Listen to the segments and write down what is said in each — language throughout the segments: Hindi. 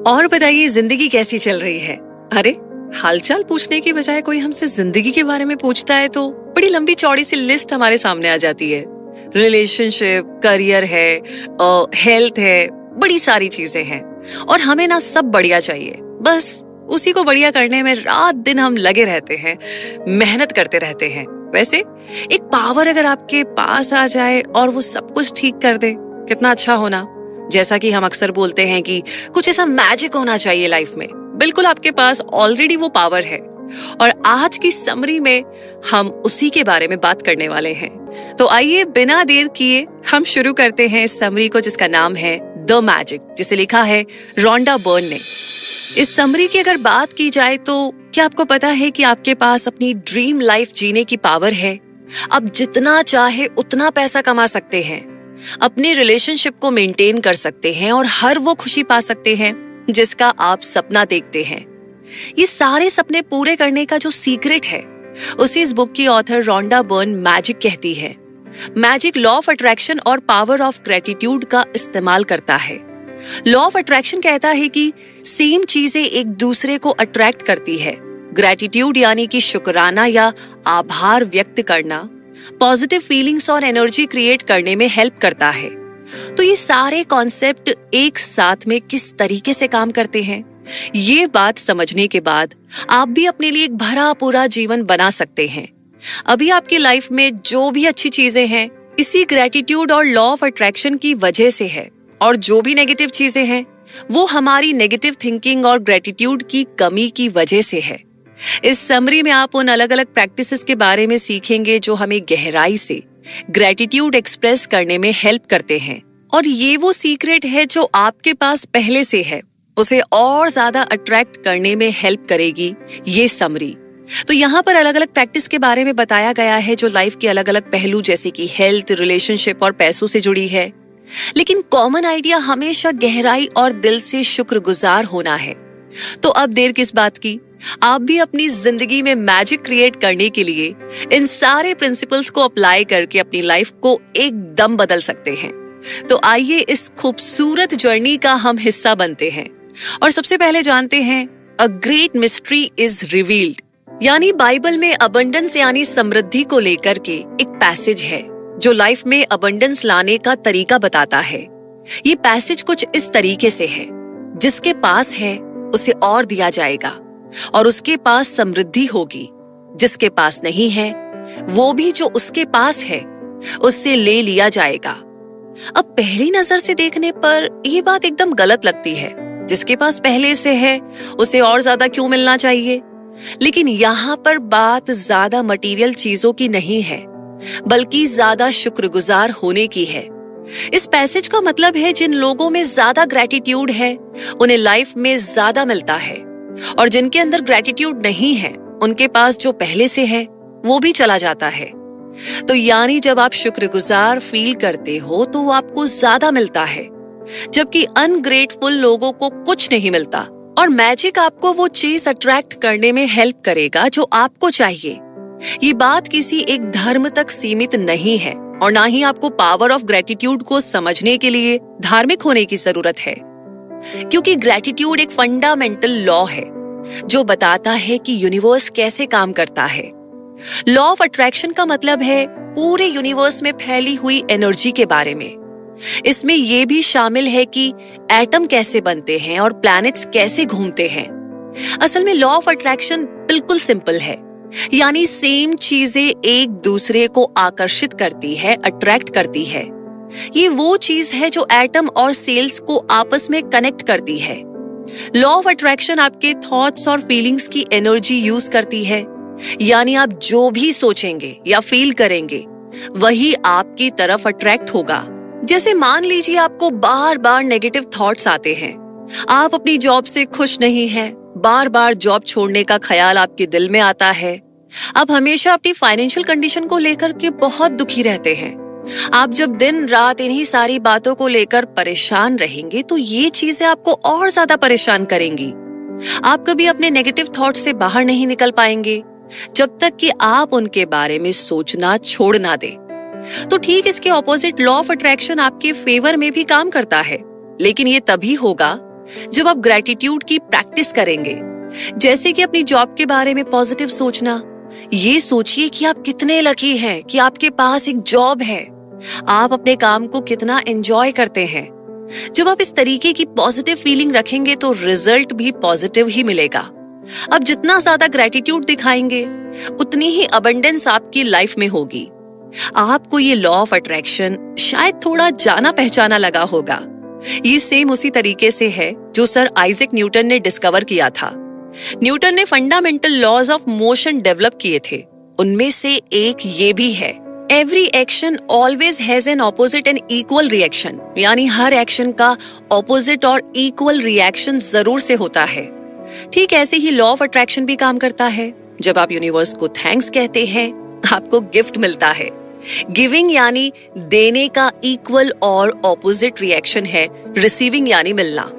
और बताइए, जिंदगी कैसी चल रही है? अरे, हालचाल पूछने की बजाय कोई हमसे जिंदगी के बारे में पूछता है तो बड़ी लंबी चौड़ी सी लिस्ट हमारे सामने आ जाती है। रिलेशनशिप, करियर है, हेल्थ है, बड़ी सारी चीजें हैं और हमें ना सब बढ़िया चाहिए। बस उसी को बढ़िया करने में रात दिन हम लगे रहते हैं, मेहनत करते रहते हैं। वैसे एक पावर अगर आपके पास आ जाए और वो सब कुछ ठीक कर दे, कितना अच्छा होना। जैसा कि हम अक्सर बोलते हैं कि कुछ ऐसा मैजिक होना चाहिए लाइफ में। बिल्कुल आपके पास ऑलरेडी वो पावर है और आज की समरी में हम उसी के बारे में बात करने वाले हैं। तो आइए बिना देर किए हम शुरू करते हैं इस समरी को, जिसका नाम है द मैजिक, जिसे लिखा है रोंडा बर्न ने। इस समरी की अगर बात की जाए तो क्या आपको पता है कि आपके पास अपनी ड्रीम लाइफ जीने की पावर है। आप जितना चाहे उतना पैसा कमा सकते हैं, अपने रिलेशनशिप को मेंटेन कर सकते हैं और हर वो खुशी पा सकते हैं जिसका आप सपना देखते हैं। ये सारे सपने पूरे करने का जो सीक्रेट है, उसे इस बुक की ऑथर रोंडा बर्न मैजिक कहती है। मैजिक लॉ ऑफ अट्रैक्शन और पावर ऑफ ग्रेटिट्यूड का इस्तेमाल करता है। लॉ ऑफ अट्रैक्शन कहता है कि सेम चीजें एक दूसरे को अट्रैक्ट करती है। ग्रेटिट्यूड यानी कि शुक्राना या आभार व्यक्त करना पॉजिटिव फीलिंग्स और एनर्जी क्रिएट करने में हेल्प करता है। तो ये सारे कॉन्सेप्ट एक साथ में किस तरीके से काम करते हैं, ये बात समझने के बाद आप भी अपने लिए एक भरा पूरा जीवन बना सकते हैं। अभी आपकी लाइफ में जो भी अच्छी चीजें हैं, इसी ग्रेटिट्यूड और लॉ ऑफ अट्रैक्शन की वजह से है, और जो भी नेगेटिव चीजें हैं वो हमारी नेगेटिव थिंकिंग और ग्रेटिट्यूड की कमी की वजह से है। इस समरी में आप उन अलग अलग प्रैक्टिसेस के बारे में सीखेंगे जो हमें गहराई से ग्रेटिट्यूड एक्सप्रेस करने में हेल्प करते हैं, और ये वो सीक्रेट है जो आपके पास पहले से है, उसे और ज्यादा अट्रैक्ट करने में हेल्प करेगी ये समरी। तो यहाँ पर अलग अलग प्रैक्टिस के बारे में बताया गया है जो लाइफ के अलग अलग पहलू जैसे कि हेल्थ, रिलेशनशिप और पैसों से जुड़ी है। लेकिन कॉमन आइडिया हमेशा गहराई और दिल से शुक्रगुजार होना है। तो अब देर किस बात की, आप भी अपनी जिंदगी में मैजिक क्रिएट करने के लिए इन सारे प्रिंसिपल्स को अप्लाई करके अपनी लाइफ को एकदम बदल सकते हैं। तो आइए इस खूबसूरत जर्नी का हम हिस्सा बनते हैं और सबसे पहले जानते हैं a great mystery is revealed, यानी बाइबल में अबंडेंस यानी समृद्धि को लेकर के एक पैसेज है जो लाइफ में अबंडेंस लाने का तरीका बताता है। ये पैसेज कुछ इस तरीके से है, जिसके पास है उसे और दिया जाएगा और उसके पास समृद्धि होगी। जिसके पास नहीं है वो भी जो उसके पास है उससे ले लिया जाएगा। अब पहली नजर से देखने पर यह बात एकदम गलत लगती है। जिसके पास पहले से है उसे और ज्यादा क्यों मिलना चाहिए? लेकिन यहाँ पर बात ज्यादा मटेरियल चीजों की नहीं है, बल्कि ज्यादा शुक्रगुजार होने की है। इस पैसेज का मतलब है जिन लोगों में ज्यादा ग्रेटिट्यूड है उन्हें लाइफ में ज्यादा मिलता है, और जिनके अंदर ग्रेटिट्यूड नहीं है उनके पास जो पहले से है वो भी चला जाता है। तो यानी जब आप शुक्रगुजार फील करते हो तो वो आपको ज्यादा मिलता है, जबकि अनग्रेटफुल लोगों को कुछ नहीं मिलता। और मैजिक आपको वो चीज अट्रैक्ट करने में हेल्प करेगा जो आपको चाहिए। ये बात किसी एक धर्म तक सीमित नहीं है और ना ही आपको पावर ऑफ ग्रेटिट्यूड को समझने के लिए धार्मिक होने की जरूरत है, क्योंकि ग्रेटिट्यूड एक फंडामेंटल लॉ है जो बताता है कि यूनिवर्स कैसे काम करता है। लॉ ऑफ अट्रैक्शन का मतलब है पूरे यूनिवर्स में फैली हुई एनर्जी के बारे में। इसमें यह भी शामिल है कि एटम कैसे बनते हैं और प्लैनेट्स कैसे घूमते हैं। असल में लॉ ऑफ अट्रैक्शन बिल्कुल सिंपल है, यानी सेम चीजें एक दूसरे को आकर्षित करती है, अट्रैक्ट करती है। ये वो चीज है जो एटम और सेल्स को आपस में कनेक्ट करती है। लॉ ऑफ अट्रैक्शन आपके थॉट्स और फीलिंग्स की एनर्जी यूज करती है, यानी आप जो भी सोचेंगे या फील करेंगे वही आपकी तरफ अट्रैक्ट होगा। जैसे मान लीजिए आपको बार बार नेगेटिव थॉट्स आते हैं, आप अपनी जॉब से खुश नहीं हैं, बार बार जॉब छोड़ने का ख्याल आपके दिल में आता है, आप हमेशा अपनी फाइनेंशियल कंडीशन को लेकर के बहुत दुखी रहते हैं। आप जब दिन रात इन्हीं सारी बातों को लेकर परेशान रहेंगे तो ये चीजें आपको और ज्यादा परेशान करेंगी। आप कभी अपने नेगेटिव थॉट से बाहर नहीं निकल पाएंगे जब तक कि आप उनके बारे में सोचना छोड़ ना दें। तो ठीक इसके ऑपोजिट लॉ ऑफ अट्रैक्शन आपके फेवर में भी काम करता है, लेकिन ये तभी होगा जब आप ग्रेटिट्यूड की प्रैक्टिस करेंगे। जैसे कि अपनी जॉब के बारे में पॉजिटिव सोचना। ये सोचिए कि आप कितने लकी हैं कि आपके पास एक जॉब है, आप अपने काम को कितना एंजॉय करते हैं। जब आप इस तरीके की पॉजिटिव फीलिंग रखेंगे तो रिजल्ट भी पॉजिटिव ही मिलेगा। अब जितना ज्यादा ग्रेटिट्यूड दिखाएंगे उतनी ही अबंडेंस आपकी लाइफ में होगी। आपको ये लॉ ऑफ अट्रैक्शन शायद थोड़ा जाना पहचाना लगा होगा। ये सेम उसी तरीके से है जो सर आइजैक न्यूटन ने डिस्कवर किया था। न्यूटन ने fundamental laws of motion develop किए थे। उनमें से एक ये भी है, every action always has an opposite and equal reaction. यानी हर एक्शन का ऑपोजिट और इक्वल रिएक्शन जरूर से होता है। ठीक ऐसे ही लॉ ऑफ अट्रैक्शन भी काम करता है। जब आप यूनिवर्स को थैंक्स कहते हैं, आपको गिफ्ट मिलता है। गिविंग यानी देने का इक्वल और ऑपोजिट रिएक्शन है रिसीविंग यानी मिलना।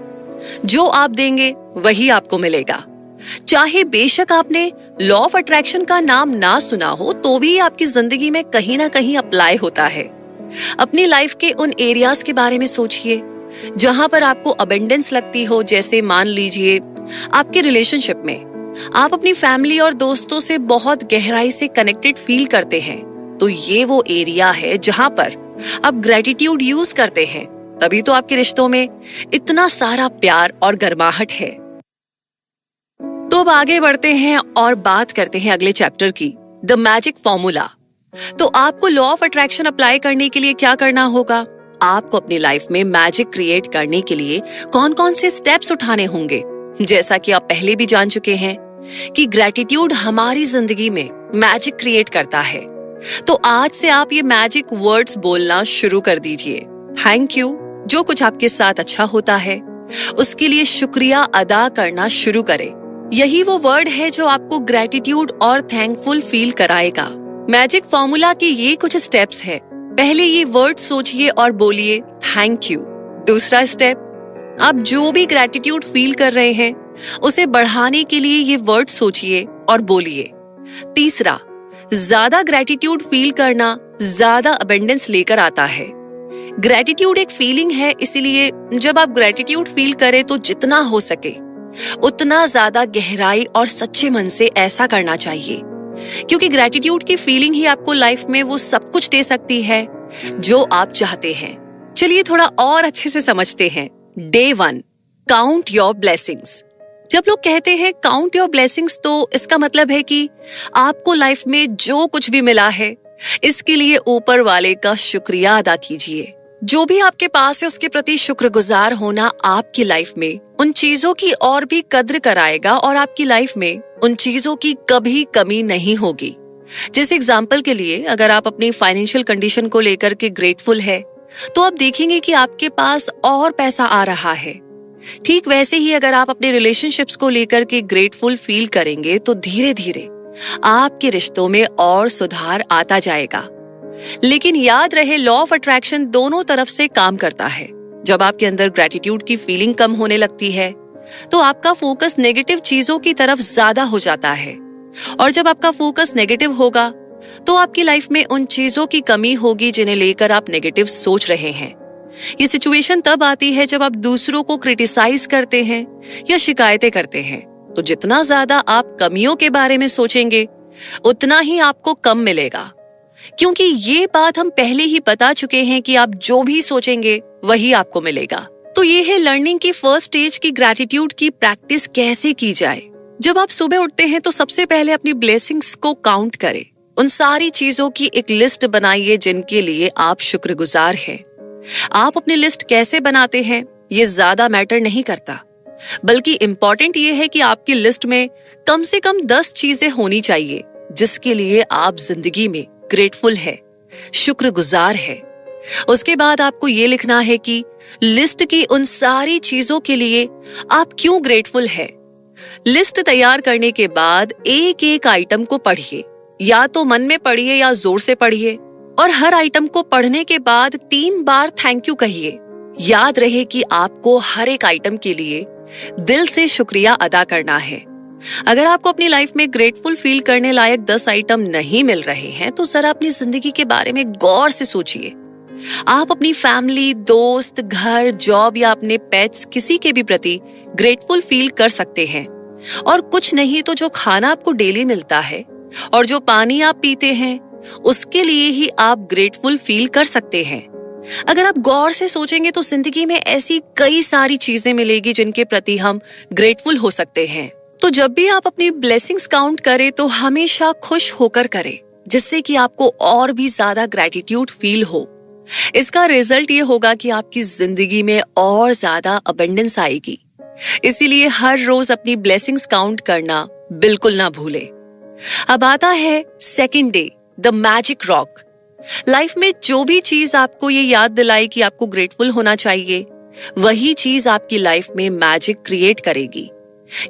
जो आप देंगे वही आपको मिलेगा। चाहे बेशक आपने लॉ ऑफ अट्रैक्शन का नाम ना सुना हो तो भी आपकी जिंदगी में कहीं ना कहीं अप्लाई होता है। अपनी लाइफ के उन एरियाज के बारे में सोचिए जहां पर आपको अबंडेंस लगती हो। जैसे मान लीजिए आपके रिलेशनशिप में आप अपनी फैमिली और दोस्तों से बहुत गहराई से कनेक्टेड फील करते हैं, तो ये वो एरिया है जहां पर आप ग्रेटिट्यूड यूज करते हैं। तभी तो आपके रिश्तों में इतना सारा प्यार और गर्माहट है। तो अब आगे बढ़ते हैं और बात करते हैं अगले चैप्टर की, द मैजिक फॉर्मूला। तो आपको लॉ ऑफ अट्रैक्शन अप्लाई करने के लिए क्या करना होगा? आपको अपनी लाइफ में मैजिक क्रिएट करने के लिए कौन कौन से स्टेप्स उठाने होंगे? जैसा कि आप पहले भी जान चुके हैं कि ग्रेटिट्यूड हमारी जिंदगी में मैजिक क्रिएट करता है। तो आज से आप ये मैजिक वर्ड्स बोलना शुरू कर दीजिए। Thank you. जो कुछ आपके साथ अच्छा होता है उसके लिए शुक्रिया अदा करना शुरू करें। यही वो वर्ड है जो आपको ग्रेटिट्यूड और थैंकफुल फील कराएगा। मैजिक फॉर्मूला के ये कुछ स्टेप्स है। पहले ये वर्ड सोचिए और बोलिए थैंक यू। दूसरा स्टेप, आप जो भी ग्रेटिट्यूड फील कर रहे हैं उसे बढ़ाने के लिए ये वर्ड सोचिए और बोलिए। तीसरा, ज्यादा ग्रेटिट्यूड फील करना ज्यादा अबंडेंस लेकर आता है। ग्रेटिट्यूड एक फीलिंग है, इसीलिए जब आप ग्रेटिट्यूड फील करें तो जितना हो सके उतना ज्यादा गहराई और सच्चे मन से ऐसा करना चाहिए, क्योंकि ग्रेटिट्यूड की फीलिंग ही आपको लाइफ में वो सब कुछ दे सकती है जो आप चाहते हैं। चलिए थोड़ा और अच्छे से समझते हैं। Day 1, count your blessings. जब लोग कहते हैं काउंट योर ब्लेसिंग्स तो इसका मतलब है कि आपको लाइफ में जो कुछ भी मिला है इसके लिए ऊपर वाले का शुक्रिया अदा कीजिए। जो भी आपके पास है उसके प्रति शुक्रगुजार होना आपकी लाइफ में उन चीजों की और भी कद्र कराएगा और आपकी लाइफ में उन चीजों की कभी कमी नहीं होगी। जैसे एग्जाम्पल के लिए, अगर आप अपनी फाइनेंशियल कंडीशन को लेकर के ग्रेटफुल है तो आप देखेंगे कि आपके पास और पैसा आ रहा है। ठीक वैसे ही अगर आप अपने रिलेशनशिप्स को लेकर के ग्रेटफुल फील करेंगे तो धीरे धीरे आपके रिश्तों में और सुधार आता जाएगा। लेकिन याद रहे, लॉ ऑफ अट्रैक्शन दोनों तरफ से काम करता है। जब आपके अंदर ग्रेटिट्यूड की फीलिंग कम होने लगती है तो आपका फोकस नेगेटिव चीजों की तरफ ज्यादा हो जाता है, और जब आपका फोकस नेगेटिव होगा तो आपकी लाइफ में उन चीजों की कमी होगी जिन्हें लेकर आप नेगेटिव सोच रहे हैं। ये सिचुएशन तब आती है जब आप दूसरों को क्रिटिसाइज करते हैं या शिकायतें करते हैं। तो जितना ज्यादा आप कमियों के बारे में सोचेंगे उतना ही आपको कम मिलेगा, क्योंकि ये बात हम पहले ही बता चुके हैं कि आप जो भी सोचेंगे वही आपको मिलेगा। तो ये है लर्निंग की फर्स्ट स्टेज की ग्रेटिट्यूड की प्रैक्टिस कैसे की जाए। जब आप सुबह उठते हैं तो सबसे पहले अपनी ब्लेसिंग्स को काउंट करें। उन सारी चीजों की एक लिस्ट बनाइए जिनके लिए आप शुक्रगुजार हैं। आप अपनी लिस्ट कैसे बनाते हैं ये ज्यादा मैटर नहीं करता, बल्कि इम्पोर्टेंट ये है कि आपकी लिस्ट में कम से कम 10 चीजें होनी चाहिए जिसके लिए आप जिंदगी में ग्रेटफुल है, शुक्रगुजार है। उसके बाद आपको ये लिखना है कि लिस्ट की उन सारी चीजों के लिए आप क्यों ग्रेटफुल है। लिस्ट तैयार करने के बाद एक एक आइटम को पढ़िए, या तो मन में पढ़िए या जोर से पढ़िए, और हर आइटम को पढ़ने के बाद 3 बार थैंक यू कहिए। याद रहे कि आपको हर एक आइटम के लिए दिल से शुक्रिया अदा करना है। अगर आपको अपनी लाइफ में ग्रेटफुल फील करने लायक 10 आइटम नहीं मिल रहे हैं तो जरा अपनी जिंदगी के बारे में गौर से सोचिए। आप अपनी फैमिली, दोस्त, घर, जॉब या अपने पेट्स किसी के भी प्रति ग्रेटफुल फील कर सकते हैं। और कुछ नहीं तो जो खाना आपको डेली मिलता है और जो पानी आप पीते हैं उसके लिए ही आप ग्रेटफुल फील कर सकते हैं। अगर आप गौर से सोचेंगे तो जिंदगी में ऐसी कई सारी चीजें मिलेगी जिनके प्रति हम ग्रेटफुल हो सकते हैं। तो जब भी आप अपनी ब्लेसिंग्स काउंट करें तो हमेशा खुश होकर करें, जिससे कि आपको और भी ज्यादा ग्रेटिट्यूड फील हो। इसका रिजल्ट ये होगा कि आपकी जिंदगी में और ज्यादा अबंडेंस आएगी। इसीलिए हर रोज अपनी ब्लेसिंग्स काउंट करना बिल्कुल ना भूले। अब आता है second day, the magic rock. Life में जो भी चीज आपको ये याद दिलाए कि आपको ग्रेटफुल होना चाहिए, वही चीज आपकी लाइफ में मैजिक क्रिएट करेगी।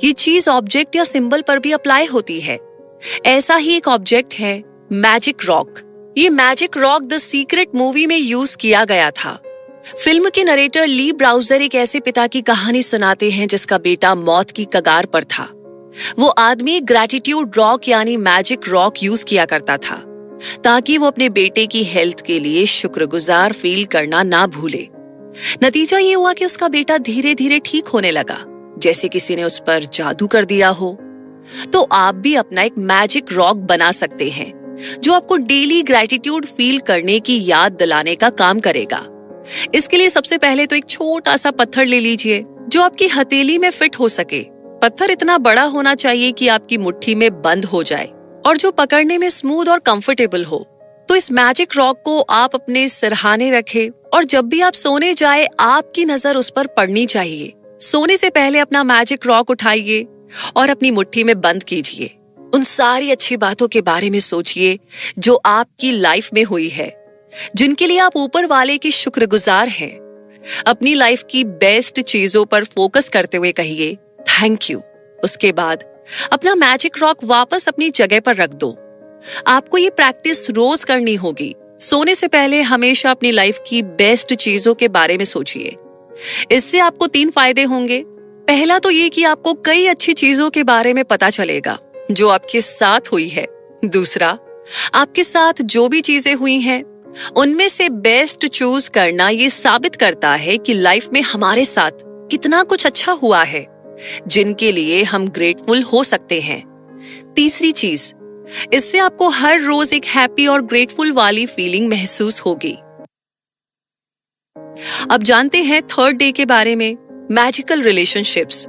ये चीज ऑब्जेक्ट या सिंबल पर भी अप्लाई होती है। ऐसा ही एक ऑब्जेक्ट है मैजिक रॉक। ये magic rock the secret movie में यूज किया गया था। फिल्म के नरेटर ली ब्राउजर एक ऐसे पिता की कहानी सुनाते हैं जिसका बेटा मौत की कगार पर था। वो आदमी ग्रेटिट्यूड रॉक यानी मैजिक रॉक यूज किया करता था ताकि वो अपने बेटे की हेल्थ के लिए शुक्रगुजार फील करना ना भूले। नतीजा ये हुआ कि उसका बेटा धीरे धीरे ठीक होने लगा, जैसे किसी ने उस पर जादू कर दिया हो। तो आप भी अपना एक मैजिक रॉक बना सकते हैं जो आपको डेली ग्रेटिट्यूड फील करने की याद दिलाने का काम करेगा। इसके लिए सबसे पहले तो एक छोटा सा पत्थर ले लीजिए जो आपकी हथेली में फिट हो सके। पत्थर इतना बड़ा होना चाहिए कि आपकी मुट्ठी में बंद हो जाए और जो पकड़ने में स्मूथ और कंफर्टेबल हो। तो इस मैजिक रॉक को आप अपने सिरहाने रखें और जब भी आप सोने जाए आपकी नजर उस पर पड़नी चाहिए। सोने से पहले अपना मैजिक रॉक उठाइए और अपनी मुट्ठी में बंद कीजिए। उन सारी अच्छी बातों के बारे में सोचिए जो आपकी लाइफ में हुई है, जिनके लिए आप ऊपर वाले की शुक्रगुजार हैं। अपनी लाइफ की बेस्ट चीजों पर फोकस करते हुए कहिए थैंक यू। उसके बाद अपना मैजिक रॉक वापस अपनी जगह पर रख दो। आपको ये प्रैक्टिस रोज करनी होगी। सोने से पहले हमेशा अपनी लाइफ की बेस्ट चीजों के बारे में सोचिए। इससे आपको 3 फायदे होंगे। पहला तो ये कि आपको कई अच्छी चीजों के बारे में पता चलेगा जो आपके साथ हुई है। दूसरा, आपके साथ जो भी चीजें हुई हैं उनमें से बेस्ट चूज करना ये साबित करता है कि लाइफ में हमारे साथ कितना कुछ अच्छा हुआ है जिनके लिए हम ग्रेटफुल हो सकते हैं। तीसरी चीज, इससे आपको हर रोज एक हैप्पी और ग्रेटफुल वाली फीलिंग महसूस होगी। अब जानते हैं थर्ड डे के बारे में, मैजिकल रिलेशनशिप्स।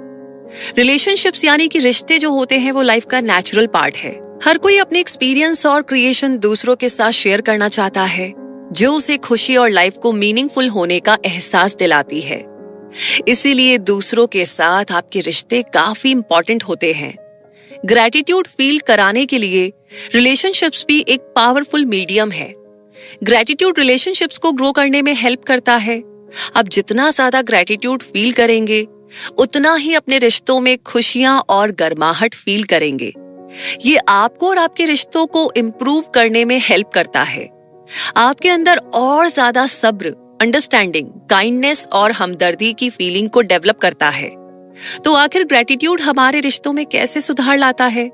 रिलेशनशिप्स यानी कि रिश्ते जो होते हैं वो लाइफ का नेचुरल पार्ट है। हर कोई अपने एक्सपीरियंस और क्रिएशन दूसरों के साथ शेयर करना चाहता है जो उसे खुशी और लाइफ को मीनिंगफुल होने का एहसास दिलाती है। इसीलिए दूसरों के साथ आपके रिश्ते काफी इंपॉर्टेंट होते हैं। ग्रेटिट्यूड फील कराने के लिए रिलेशनशिप्स भी एक पावरफुल मीडियम है। ग्रेटिट्यूड रिलेशनशिप्स को ग्रो करने में हेल्प करता है। आप जितना ज्यादा ग्रेटिट्यूड फील करेंगे उतना ही अपने रिश्तों में खुशियां और गर्माहट फील करेंगे। ये आपको और आपके रिश्तों को इम्प्रूव करने में हेल्प करता है। आपके अंदर और ज्यादा सब्र, अंडरस्टैंडिंग, काइंडनेस और हमदर्दी की फीलिंग को डेवलप करता है। तो आखिर ग्रेटिट्यूड हमारे रिश्तों में कैसे सुधार लाता है?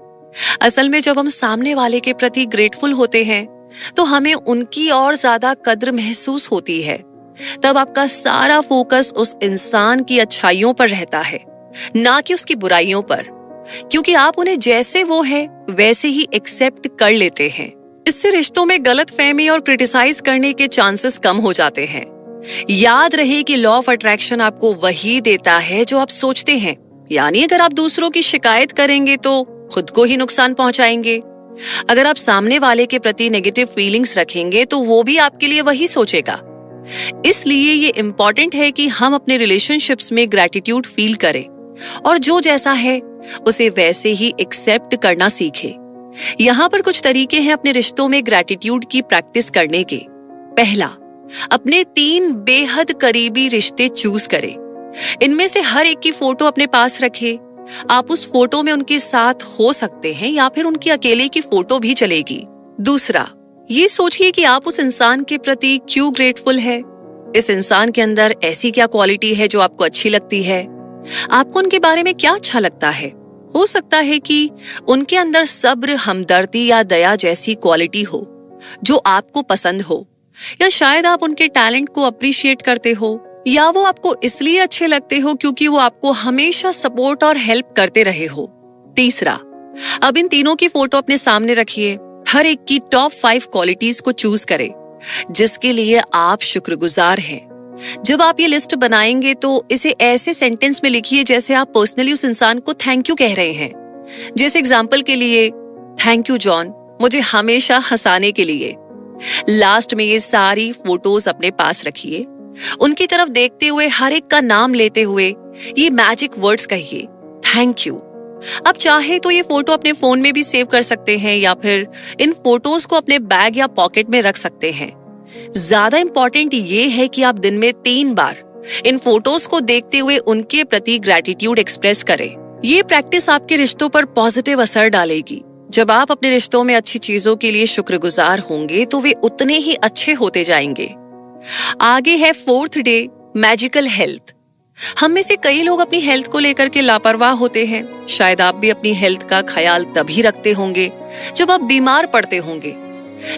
असल में जब हम सामने वाले के प्रति ग्रेटफुल होते हैं तो हमें उनकी और ज्यादा कद्र महसूस होती है। तब आपका सारा फोकस उस इंसान की अच्छाइयों पर रहता है, ना कि उसकी बुराइयों पर, क्योंकि आप उन्हें जैसे वो है वैसे ही एक्सेप्ट कर लेते हैं। इससे रिश्तों में गलतफहमी और क्रिटिसाइज करने के चांसेस कम हो जाते हैं। याद रहे कि लॉ ऑफ अट्रैक्शन आपको वही देता है जो आप सोचते हैं। यानी अगर आप दूसरों की शिकायत करेंगे तो खुद को ही नुकसान पहुंचाएंगे। अगर आप सामने वाले के प्रति नेगेटिव फीलिंग्स रखेंगे तो वो भी आपके लिए वही सोचेगा। इसलिए ये इम्पोर्टेंट है कि हम अपने रिलेशनशिप्स में ग्रेटिट्यूड फील करें और जो जैसा है उसे वैसे ही एक्सेप्ट करना सीखें। यहाँ पर कुछ तरीके हैं अपने रिश्तों में ग्रेटिट्यूड की प्रैक्टिस करने के। पहला, अपने 3 बेहद करीबी रिश्ते चूज करें। इनमें से हर एक की फोटो अपने पास रखें। आप उस फोटो में उनके साथ हो सकते हैं या फिर उनकी अकेले की फोटो भी चलेगी। दूसरा, ये सोचिए कि आप उस इंसान के प्रति क्यों ग्रेटफुल है। इस इंसान के अंदर ऐसी क्या क्वालिटी है जो आपको अच्छी लगती है। आपको उनके बारे में क्या अच्छा लगता है। हो सकता है कि उनके अंदर सब्र, हमदर्दी या दया जैसी क्वालिटी हो जो आपको पसंद हो। या शायद आप उनके टैलेंट को अप्रिशिएट करते हो, या वो आपको इसलिए अच्छे लगते हो क्योंकि वो आपको हमेशा सपोर्ट और हेल्प करते रहे हो। तीसरा, अब इन तीनों की फोटो अपने सामने रखिए। हर एक की टॉप 5 क्वालिटीज को चूज करें जिसके लिए आप शुक्रगुजार हैं। जब आप ये लिस्ट बनाएंगे तो इसे ऐसे सेंटेंस में लिखिए जैसे आप पर्सनली उस इंसान को थैंक यू कह रहे हैं। जैसे एग्जाम्पल के लिए, थैंक यू जॉन, मुझे हमेशा हंसाने के लिए। लास्ट में ये सारी फोटोज अपने पास रखिए। उनकी तरफ देखते हुए, हर एक का नाम लेते हुए ये मैजिक वर्ड्स कहिए, थैंक यू। आप चाहे तो ये फोटो अपने फोन में भी सेव कर सकते हैं या फिर इन फोटोज को अपने बैग या पॉकेट में रख सकते हैं। ज्यादा इंपॉर्टेंट ये है कि आप दिन में 3 बार इन फोटोज को देखते हुए उनके प्रति ग्रैटिट्यूड एक्सप्रेस करें। ये प्रैक्टिस आपके रिश्तों पर पॉजिटिव असर डालेगी। जब आप अपने रिश्तों में अच्छी चीजों के लिए शुक्रगुजार होंगे तो वे उतने ही अच्छे होते जाएंगे। आगे है 4th डे, मैजिकल हेल्थ। हम में से कई लोग अपनी हेल्थ को लेकर के लापरवाह होते हैं। शायद आप भी अपनी हेल्थ का ख्याल तभी रखते होंगे जब आप बीमार पड़ते होंगे,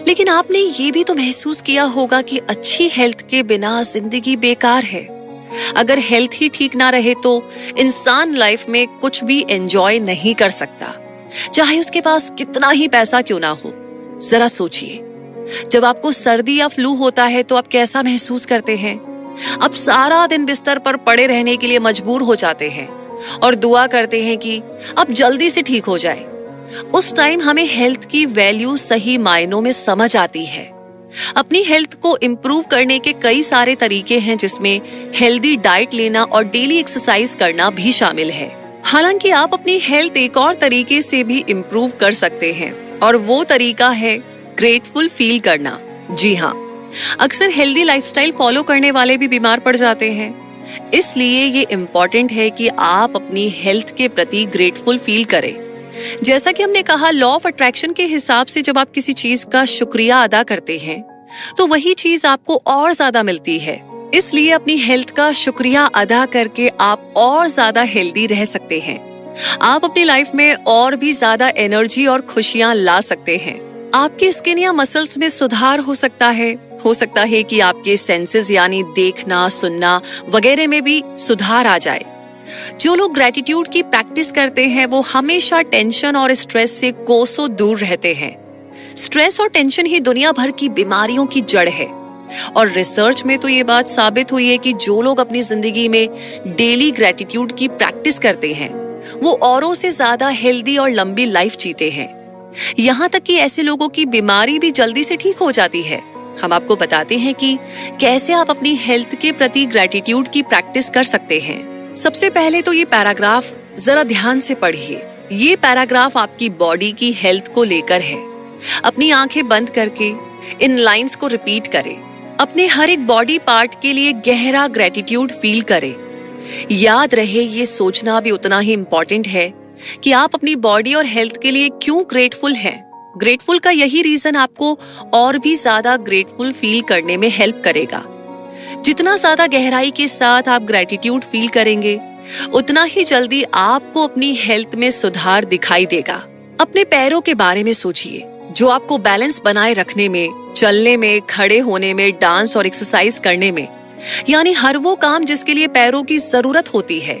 लेकिन आपने ये भी तो महसूस किया होगा कि अच्छी हेल्थ के बिना जिंदगी बेकार है। अगर हेल्थ ही ठीक ना रहे तो इंसान लाइफ में कुछ भी एंजॉय नहीं कर सकता, चाहे उसके पास कितना ही पैसा क्यों ना हो। जरा सोचिए, जब आपको सर्दी या फ्लू होता है तो आप कैसा महसूस करते हैं? आप सारा दिन बिस्तर पर पड़े रहने के लिए मजबूर हो जाते हैं और दुआ करते हैं कि अब जल्दी से ठीक हो जाए। उस टाइम हमें हेल्थ की वैल्यू सही मायनों में समझ आती है। अपनी हेल्थ को इम्प्रूव करने के कई सारे तरीके हैं जिसमें हेल्दी डाइट लेना और डेली एक्सरसाइज करना भी शामिल है। हालांकि आप अपनी हेल्थ एक और तरीके से भी इम्प्रूव कर सकते हैं और वो तरीका है ग्रेटफुल फील करना। जी हाँ, अक्सर हेल्दी लाइफस्टाइल फॉलो करने वाले भी बीमार पड़ जाते हैं, इसलिए ये इम्पोर्टेंट है कि आप अपनी हेल्थ के प्रति ग्रेटफुल फील करें। जैसा कि हमने कहा, लॉ ऑफ अट्रैक्शन के हिसाब से जब आप किसी चीज का शुक्रिया अदा करते हैं तो वही चीज आपको और ज्यादा मिलती है। इसलिए अपनी हेल्थ का शुक्रिया अदा करके आप और ज्यादा हेल्दी रह सकते हैं। आप अपनी लाइफ में और भी ज्यादा एनर्जी और खुशियां ला सकते हैं। आपकी स्किन या मसल्स में सुधार हो सकता है कि आपके सेंसेस यानी देखना, सुनना वगैरह में भी सुधार आ जाए। जो लोग ग्रैटिट्यूड की प्रैक्टिस करते हैं वो हमेशा टेंशन और स्ट्रेस से कोसों दूर रहते हैं। स्ट्रेस और टेंशन ही दुनिया भर की बीमारियों की जड़ है और रिसर्च में तो ये बात साबित हुई है कि जो लोग अपनी जिंदगी में डेली ग्रैटिट्यूड की प्रैक्टिस करते हैं वो औरों से ज्यादा हेल्दी और लंबी लाइफ जीते हैं। यहाँ तक कि ऐसे लोगों की बीमारी भी जल्दी से ठीक हो जाती है। हम आपको बताते हैं कि कैसे आप अपनी हेल्थ के प्रति ग्रैटिट्यूड की प्रैक्टिस कर सकते हैं। सबसे पहले तो ये पैराग्राफ जरा ध्यान से पढ़िए। ये पैराग्राफ आपकी बॉडी की हेल्थ को लेकर है। अपनी आंखें बंद करके इन लाइंस को रिपीट करें। अपने हर एक बॉडी पार्ट के लिए गहरा ग्रैटिट्यूड फील करें। याद रहे, ये सोचना भी उतना ही इम्पोर्टेंट है कि आप अपनी बॉडी और हेल्थ के लिए क्यों ग्रेटफुल हैं। ग्रेटफुल का यही रीजन आपको और भी ज्यादा ग्रेटफुल फील करने में हेल्प करेगा। जितना ज्यादा गहराई के साथ आप ग्रैटिट्यूड फील करेंगे उतना ही जल्दी आपको अपनी हेल्थ में सुधार दिखाई देगा। अपने पैरों के बारे में सोचिए, जो आपको बैलेंस बनाए रखने में, चलने में, खड़े होने में, डांस और एक्सरसाइज करने में, यानी हर वो काम जिसके लिए पैरों की जरूरत होती है,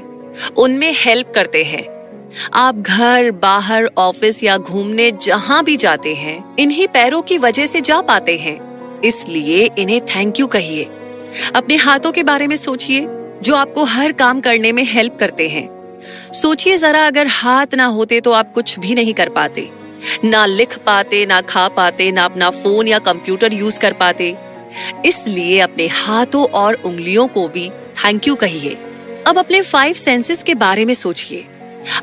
उनमें हेल्प करते हैं। आप घर, बाहर, ऑफिस या घूमने जहां भी जाते हैं, इन्हीं पैरों की वजह से जा पाते हैं, इसलिए इन्हें थैंक यू कहिए। अपने हाथों के बारे में सोचिए, जो आपको हर काम करने में हेल्प करते हैं। सोचिए जरा, अगर हाथ ना होते तो आप कुछ भी नहीं कर पाते, ना लिख पाते, ना खा पाते, ना अपना फोन या कंप्यूटर यूज कर पाते। इसलिए अपने हाथों और उंगलियों को भी थैंक यू कहिए। अब अपने 5 सेंसेस के बारे में सोचिए।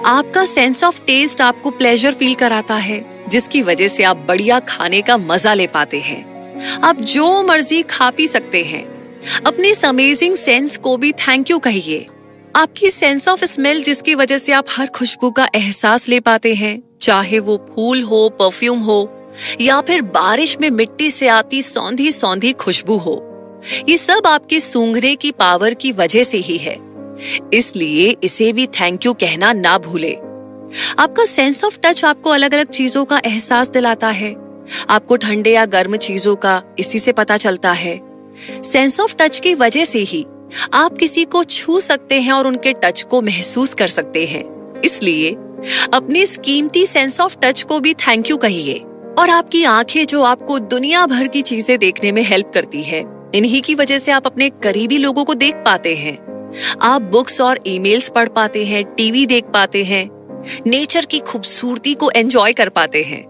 आपका सेंस ऑफ टेस्ट आपको प्लेजर फील कराता है, जिसकी वजह से आप बढ़िया खाने का मजा ले पाते हैं। आप जो मर्जी खा पी सकते हैं। अपने इस अमेजिंग सेंस को भी थैंक यू कहिए। आपकी सेंस ऑफ स्मेल, जिसकी वजह से आप हर खुशबू का एहसास ले पाते हैं, चाहे वो फूल हो, परफ्यूम हो या फिर बारिश में मिट्टी से आती सौंधी सौंधी खुशबू हो, ये सब आपके सूंघने की पावर की वजह से ही है। इसलिए इसे भी थैंक यू कहना ना भूले। आपका सेंस ऑफ टच आपको अलग अलग चीजों का एहसास दिलाता है। आपको ठंडे या गर्म चीजों का इसी से पता चलता है। सेंस ऑफ टच की वजह से ही आप किसी को छू सकते हैं और उनके टच को महसूस कर सकते हैं। इसलिए अपने इस कीमती सेंस ऑफ टच को भी थैंक यू कहिए। और आपकी आंखें जो आपको दुनिया भर की चीजें देखने में हेल्प करती है, इन्हीं की वजह से आप अपने करीबी लोगों को देख पाते हैं। आप बुक्स और ईमेल्स पढ़ पाते हैं, टीवी देख पाते हैं, नेचर की खूबसूरती को एंजॉय कर पाते हैं।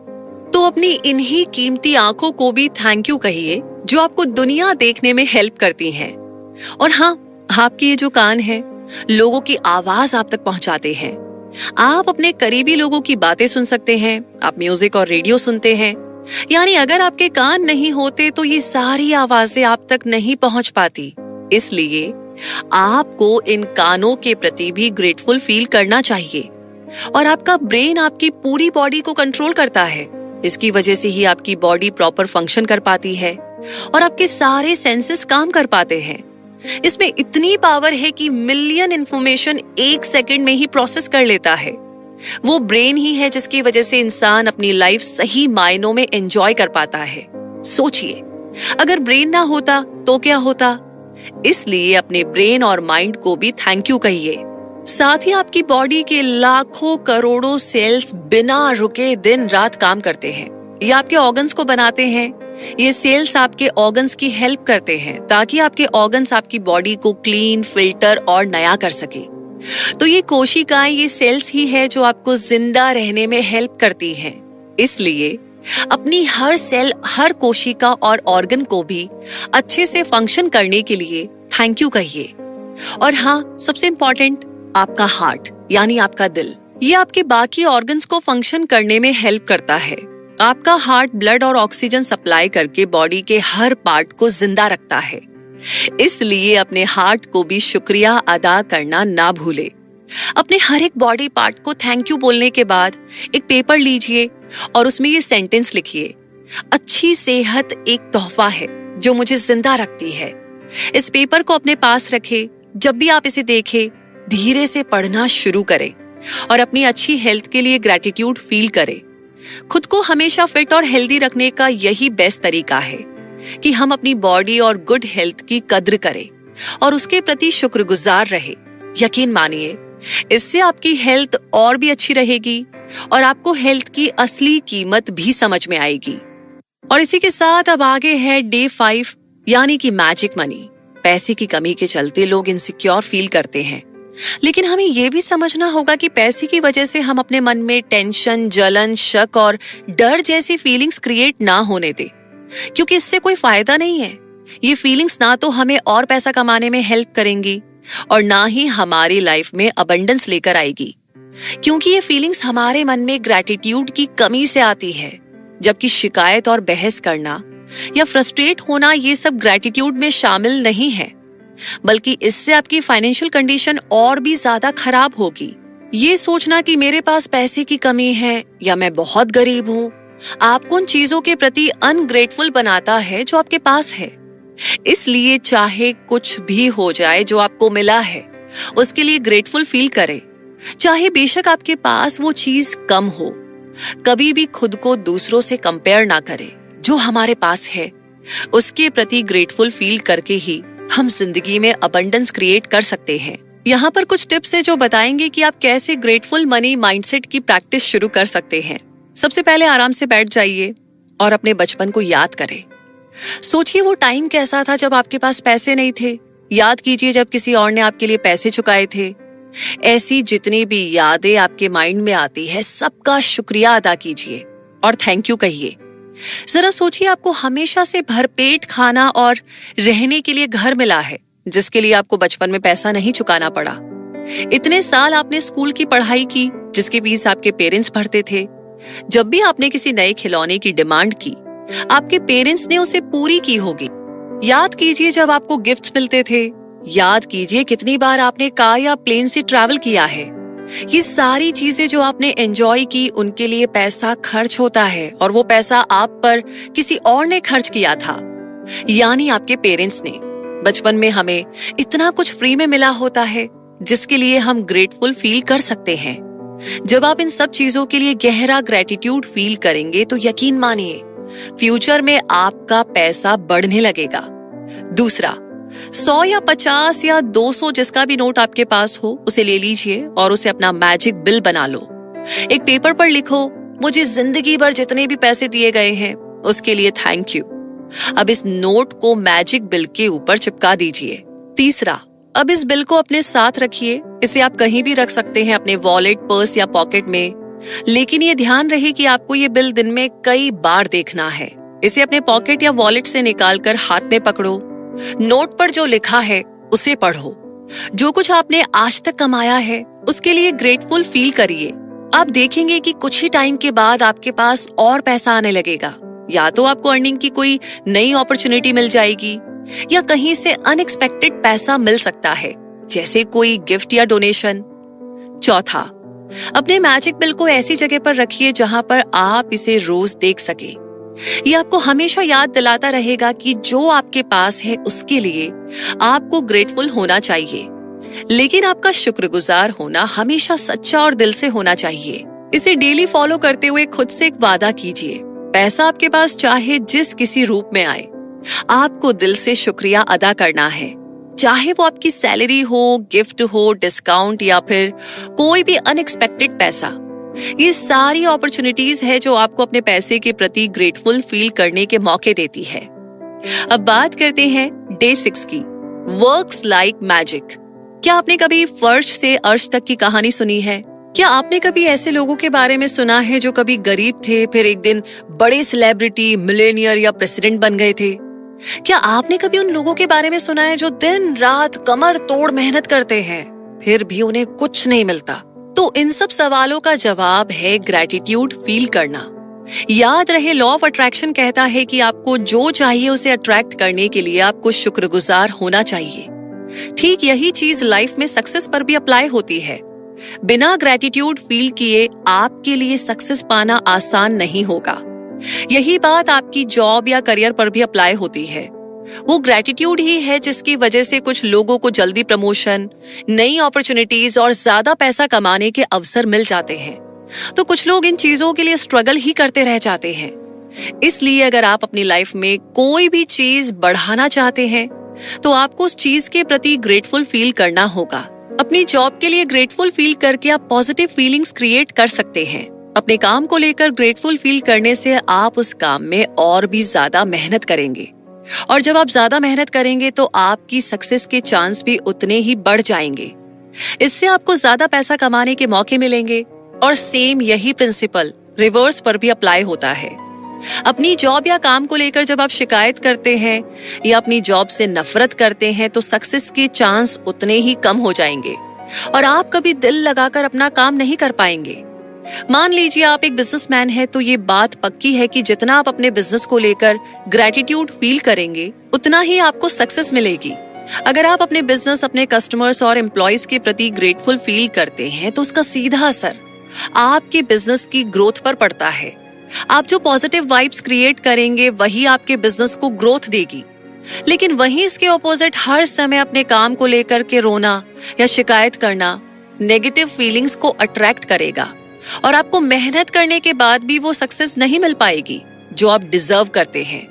तो अपनी इन्हीं कीमती आंखों को भी थैंक यू कहिए जो आपको दुनिया देखने में हेल्प करती हैं। और हाँ, आपके ये जो कान हैं, लोगों की आवाज आप तक पहुंचाते हैं। आप अपने करीबी लोगों की बातें सुन सकते हैं, आप म्यूजिक और रेडियो सुनते हैं। यानी अगर आपके कान नहीं होते तो ये सारी आवाजें आप तक नहीं पहुंच पाती। इसलिए आपको इन कानों के प्रति भी ग्रेटफुल फील करना चाहिए। और आपका ब्रेन आपकी पूरी बॉडी को कंट्रोल करता है। इसकी वजह से ही आपकी बॉडी प्रॉपर फंक्शन कर पाती है और आपके सारे सेंसेस काम कर पाते हैं। इसमें इतनी पावर है कि मिलियन इंफॉर्मेशन 1 सेकंड में ही प्रोसेस कर लेता है। वो ब्रेन ही है जिसकी वजह से इंसान अपनी लाइफ सही मायनों में एंजॉय कर पाता है। सोचिए, अगर ब्रेन ना होता तो क्या होता? इसलिए अपने ब्रेन और माइंड को भी थैंक यू कहिए। साथ ही आपकी बॉडी के लाखों करोड़ों सेल्स बिना रुके दिन रात काम करते हैं। ये आपके ऑर्गन्स को बनाते हैं। ये सेल्स आपके ऑर्गन्स की हेल्प करते हैं ताकि आपके ऑर्गन्स आपकी बॉडी को क्लीन, फिल्टर और नया कर सके। तो ये कोशिकाएं, ये सेल्स ही है जो आपको जिंदा रहने में हेल्प करती हैं। इसलिए अपनी हर सेल, हर कोशिका और ऑर्गन को भी अच्छे से फंक्शन करने के लिए थैंक यू कहिए। और हाँ, सबसे इंपॉर्टेंट, आपका हार्ट यानी आपका दिल, ये आपके बाकी ऑर्गन्स को फंक्शन करने में हेल्प करता है। आपका हार्ट ब्लड और ऑक्सीजन सप्लाई करके बॉडी के हर पार्ट को जिंदा रखता है। इसलिए अपने हार्ट को भी शुक्रिया अदा करना ना भूले। अपने हर एक बॉडी पार्ट को थैंक यू बोलने के बाद एक पेपर लीजिए और उसमें ये सेंटेंस लिखिए, अच्छी सेहत एक तोहफा है जो मुझे जिंदा रखती है। इस पेपर को अपने पास रखें। जब भी आप इसे देखें, धीरे से पढ़ना शुरू करें और अपनी अच्छी हेल्थ के लिए ग्रैटिट्यूड फील करें। खुद को हमेशा फिट और हेल्दी रखने का यही बेस्ट तरीका है कि हम अपनी बॉडी और गुड हेल्थ की कद्र करें और उसके प्रति शुक्रगुजार रहे। यकीन मानिए, इससे आपकी हेल्थ और भी अच्छी रहेगी और आपको हेल्थ की असली कीमत भी समझ में आएगी। और इसी के साथ अब आगे है डे 5 यानी कि मैजिक मनी। पैसे की कमी के चलते लोग इनसिक्योर फील करते हैं, लेकिन हमें यह भी समझना होगा कि पैसे की वजह से हम अपने मन में टेंशन, जलन, शक और डर जैसी फीलिंग्स क्रिएट ना होने दें, क्योंकि इससे कोई फायदा नहीं है। ये फीलिंग्स ना तो हमें और पैसा कमाने में हेल्प करेंगी और ना ही हमारी लाइफ में अबंडेंस लेकर आएगी, क्योंकि ये फीलिंग्स हमारे मन में ग्रैटिट्यूड की कमी से आती है। जबकि शिकायत और बहस करना या फ्रस्ट्रेट होना, ये सब ग्रैटिट्यूड में शामिल नहीं है, बल्कि इससे आपकी फाइनेंशियल कंडीशन और भी ज्यादा खराब होगी। ये सोचना कि मेरे पास पैसे की कमी है या मैं बहुत गरीब हूँ, आपको उन चीजों के प्रति अनग्रेटफुल बनाता है जो आपके पास है। इसलिए चाहे कुछ भी हो जाए जो आपको मिला है, उसके लिए ग्रेटफुल फील करें, चाहे बेशक आपके पास वो चीज कम हो। कभी भी खुद को दूसरों से कंपेयर ना करें। जो हमारे पास है उसके प्रति ग्रेटफुल फील करके ही हम जिंदगी में अबंडेंस क्रिएट कर सकते हैं। यहाँ पर कुछ टिप्स है जो बताएंगे कि आप कैसे ग्रेटफुल मनी माइंडसेट की प्रैक्टिस शुरू कर सकते हैं। सबसे पहले आराम से बैठ जाइए और अपने बचपन को याद करें। सोचिए वो टाइम कैसा था जब आपके पास पैसे नहीं थे। याद कीजिए जब किसी और ने आपके लिए पैसे चुकाए थे। ऐसी जितनी भी यादें आपके माइंड में आती है, सबका शुक्रिया अदा कीजिए और थैंक यू कहिए। जरा सोचिए, आपको हमेशा से भरपेट खाना और रहने के लिए घर मिला है, जिसके लिए आपको बचपन में पैसा नहीं चुकाना पड़ा। इतने साल आपने स्कूल की पढ़ाई की, जिसकी फीस आपके पेरेंट्स भरते थे। जब भी आपने किसी नए खिलौने की डिमांड की, आपके पेरेंट्स ने उसे पूरी की होगी। याद कीजिए जब आपको गिफ्ट्स मिलते थे। याद कीजिए कितनी बार आपने कार या प्लेन से ट्रैवल किया है। ये सारी चीजें जो आपने एंजॉय की, उनके लिए पैसा खर्च होता है और वो पैसा आप पर किसी और ने खर्च किया था, यानी आपके पेरेंट्स ने। बचपन में हमें इतना कुछ फ्री में मिला होता है जिसके लिए हम ग्रेटफुल फील कर सकते हैं। जब आप इन सब चीजों के लिए गहरा ग्रेटिट्यूड फील करेंगे तो यकीन मानिए फ्यूचर में आपका पैसा बढ़ने लगेगा। दूसरा, 100 या 50 या 200 जिसका भी नोट आपके पास हो उसे ले लीजिए और उसे अपना मैजिक बिल बना लो। एक पेपर पर लिखो, मुझे जिंदगी भर जितने भी पैसे दिए गए हैं उसके लिए थैंक यू। अब इस नोट को मैजिक बिल के ऊपर चिपका दीजिए। तीसरा, अब इस बिल को अपने साथ रखिए। इसे आप कहीं भी रख सकते हैं, अपने वॉलेट, पर्स या पॉकेट में, लेकिन ये ध्यान रहे कि आपको ये बिल दिन में कई बार देखना है। इसे अपने पॉकेट या वॉलेट से निकालकर हाथ में पकड़ो। नोट पर जो लिखा है उसे पढ़ो। जो कुछ आपने आज तक कमाया है उसके लिए ग्रेटफुल फील करिए। आप देखेंगे कि कुछ ही टाइम के बाद आपके पास और पैसा आने लगेगा। या तो आपको अर्निंग की कोई नई अपॉर्चुनिटी मिल जाएगी या कहीं से अनएक्सपेक्टेड पैसा मिल सकता है, जैसे कोई गिफ्ट या डोनेशन। चौथा, अपने मैजिक बिल को ऐसी जगह पर रखिए जहां पर आप इसे रोज देख सके। ये आपको हमेशा याद दिलाता रहेगा कि जो आपके पास है उसके लिए आपको ग्रेटफुल होना चाहिए, लेकिन आपका शुक्रगुजार होना हमेशा सच्चा और दिल से होना चाहिए। इसे डेली फॉलो करते हुए खुद से एक वादा कीजिए, पैसा आपके पास चाहे जिस किसी रूप में आए, आपको दिल से शुक्रिया अदा करना है। चाहे वो आपकी सैलरी हो, गिफ्ट हो, डिस्काउंट या फिर कोई भी अनएक्सपेक्टेड पैसा। ये सारी अपॉर्चुनिटीज है जो आपको अपने पैसे के प्रति ग्रेटफुल फील करने के मौके देती है। अब बात करते हैं डे 6 की, वर्क्स लाइक मैजिक। क्या आपने कभी फर्श से अर्श तक की कहानी सुनी है? क्या आपने कभी ऐसे लोगों के बारे में सुना है जो कभी गरीब थे, फिर एक दिन बड़े सेलिब्रिटी, मिलेनियर या प्रेसिडेंट बन गए थे? क्या आपने कभी उन लोगों के बारे में सुना है जो दिन रात कमर तोड़ मेहनत करते हैं फिर भी उन्हें कुछ नहीं मिलता? तो इन सब सवालों का जवाब है ग्रैटिट्यूड फील करना। याद रहे, लॉ ऑफ अट्रैक्शन कहता है कि आपको जो चाहिए उसे अट्रैक्ट करने के लिए आपको शुक्रगुजार होना चाहिए। ठीक यही चीज लाइफ में सक्सेस पर भी अप्लाई होती है। बिना ग्रैटिट्यूड फील किए आपके लिए सक्सेस पाना आसान नहीं होगा। यही बात आपकी जॉब या करियर पर भी अप्लाई होती है। वो ग्रैटिट्यूड ही है जिसकी वजह से कुछ लोगों को जल्दी प्रमोशन, नई अपॉर्चुनिटीज और ज्यादा पैसा कमाने के अवसर मिल जाते हैं, तो कुछ लोग इन चीजों के लिए स्ट्रगल ही करते रह जाते हैं। इसलिए अगर आप अपनी लाइफ में कोई भी चीज बढ़ाना चाहते हैं तो आपको उस चीज के प्रति ग्रेटफुल फील करना होगा। अपनी जॉब के लिए ग्रेटफुल फील करके आप पॉजिटिव फीलिंग्स क्रिएट कर सकते हैं। अपने काम को लेकर ग्रेटफुल फील करने से आप उस काम में और भी ज्यादा मेहनत करेंगे, और जब आप ज्यादा मेहनत करेंगे तो आपकी सक्सेस के चांस भी उतने ही बढ़ जाएंगे। इससे आपको ज्यादा पैसा कमाने के मौके मिलेंगे। और सेम यही प्रिंसिपल रिवर्स पर भी अप्लाई होता है। अपनी जॉब या काम को लेकर जब आप शिकायत करते हैं या अपनी जॉब से नफरत करते हैं तो सक्सेस के चांस उतने ही कम हो जाएंगे और आप कभी दिल लगाकर अपना काम नहीं कर पाएंगे। मान लीजिए आप एक बिजनेसमैन हैं, तो ये बात पक्की है कि जितना आप अपने बिजनेस को लेकर ग्रैटिट्यूड फील करेंगे उतना ही आपको सक्सेस मिलेगी। अगर आप अपने बिजनेस, अपने कस्टमर्स और एम्प्लॉइज के प्रति ग्रेटफुल फील करते हैं तो उसका सीधा असर आपके बिजनेस की ग्रोथ पर पड़ता है। आप जो पॉजिटिव वाइब्स क्रिएट करेंगे वही आपके बिजनेस को ग्रोथ देगी। लेकिन वहीं इसके ऑपोजिट हर समय अपने काम को लेकर के रोना या शिकायत करना नेगेटिव फीलिंग्स को अट्रैक्ट करेगा और आपको मेहनत करने के बाद भी वो सक्सेस नहीं मिल पाएगी जो आप डिजर्व करते हैं।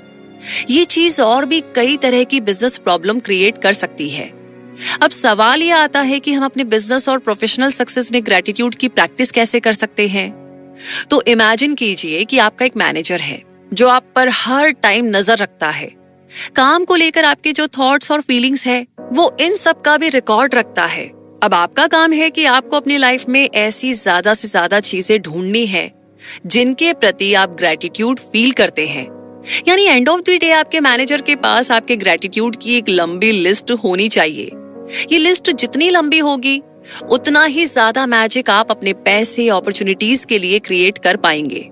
ये चीज और भी कई तरह की बिजनेस प्रॉब्लम क्रिएट कर सकती है। अब सवाल ये आता है कि हम अपने बिजनेस और प्रोफेशनल सक्सेस में ग्रैटिट्यूड की प्रैक्टिस कैसे कर सकते हैं। तो इमेजिन कीजिए कि आपका एक मैनेजर है जो आप पर हर टाइम नजर रखता है। काम को लेकर आपके जो थॉट्स और फीलिंग्स है वो इन सब का भी रिकॉर्ड रखता है। अब आपका काम है कि आपको अपनी लाइफ में ऐसी ज्यादा से ज्यादा चीजें ढूंढनी है जिनके प्रति आप ग्रैटिट्यूड फील करते हैं। यानी एंड ऑफ द डे आपके मैनेजर के पास आपके ग्रैटिट्यूड की एक लंबी लिस्ट होनी चाहिए। ये लिस्ट जितनी लंबी होगी उतना ही ज्यादा मैजिक आप अपने पैसे, अपॉर्चुनिटीज के लिए क्रिएट कर पाएंगे।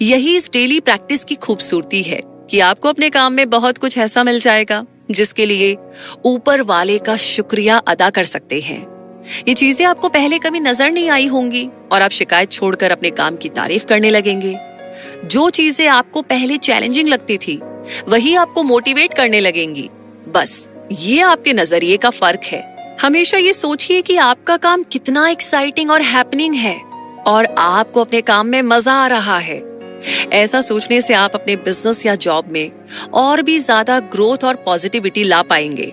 यही इस डेली प्रैक्टिस की खूबसूरती है कि आपको अपने काम में बहुत कुछ ऐसा मिल जाएगा जिसके लिए ऊपर वाले का शुक्रिया अदा कर सकते हैं। ये चीजें आपको पहले कभी नजर नहीं आई होंगी और आप शिकायत छोड़कर अपने काम की तारीफ करने लगेंगे। जो चीजें आपको पहले चैलेंजिंग लगती थी वही आपको मोटिवेट करने लगेंगी। बस ये आपके नजरिए का फर्क है। हमेशा ये सोचिए कि आपका काम कितना एक्साइटिंग और हैपनिंग है और आपको अपने काम में मजा आ रहा है। ऐसा सोचने से आप अपने बिजनेस या जॉब में और भी ज्यादा ग्रोथ और पॉजिटिविटी ला पाएंगे।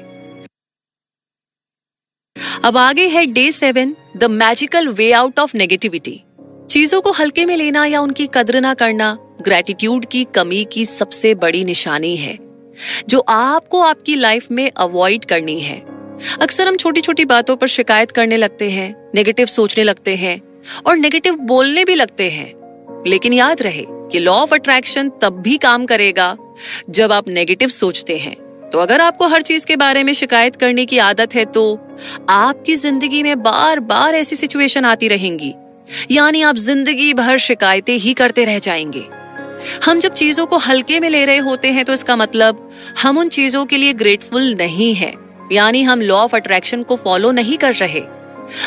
अब आगे है day 7, the magical way out of negativity. चीजों को हल्के में लेना या उनकी कद्र ना करना ग्रैटिट्यूड की कमी की सबसे बड़ी निशानी है, जो आपको आपकी लाइफ में अवॉइड करनी है। अक्सर हम छोटी छोटी बातों पर शिकायत करने लगते हैं, नेगेटिव सोचने लगते हैं और नेगेटिव बोलने भी लगते हैं। लेकिन याद रहे कि लॉ ऑफ अट्रैक्शन तब भी काम करेगा जब आप नेगेटिव सोचते हैं। तो अगर आपको हर चीज के बारे में शिकायत करने की आदत है तो आपकी जिंदगी में बार बार ऐसी सिचुएशन आती रहेंगी, यानी आप जिंदगी भर शिकायतें ही करते रह जाएंगे। हम जब चीजों को हल्के में ले रहे होते हैं तो इसका मतलब हम उन चीजों के लिए ग्रेटफुल नहीं हैं, यानी हम लॉ ऑफ अट्रैक्शन को फॉलो नहीं कर रहे।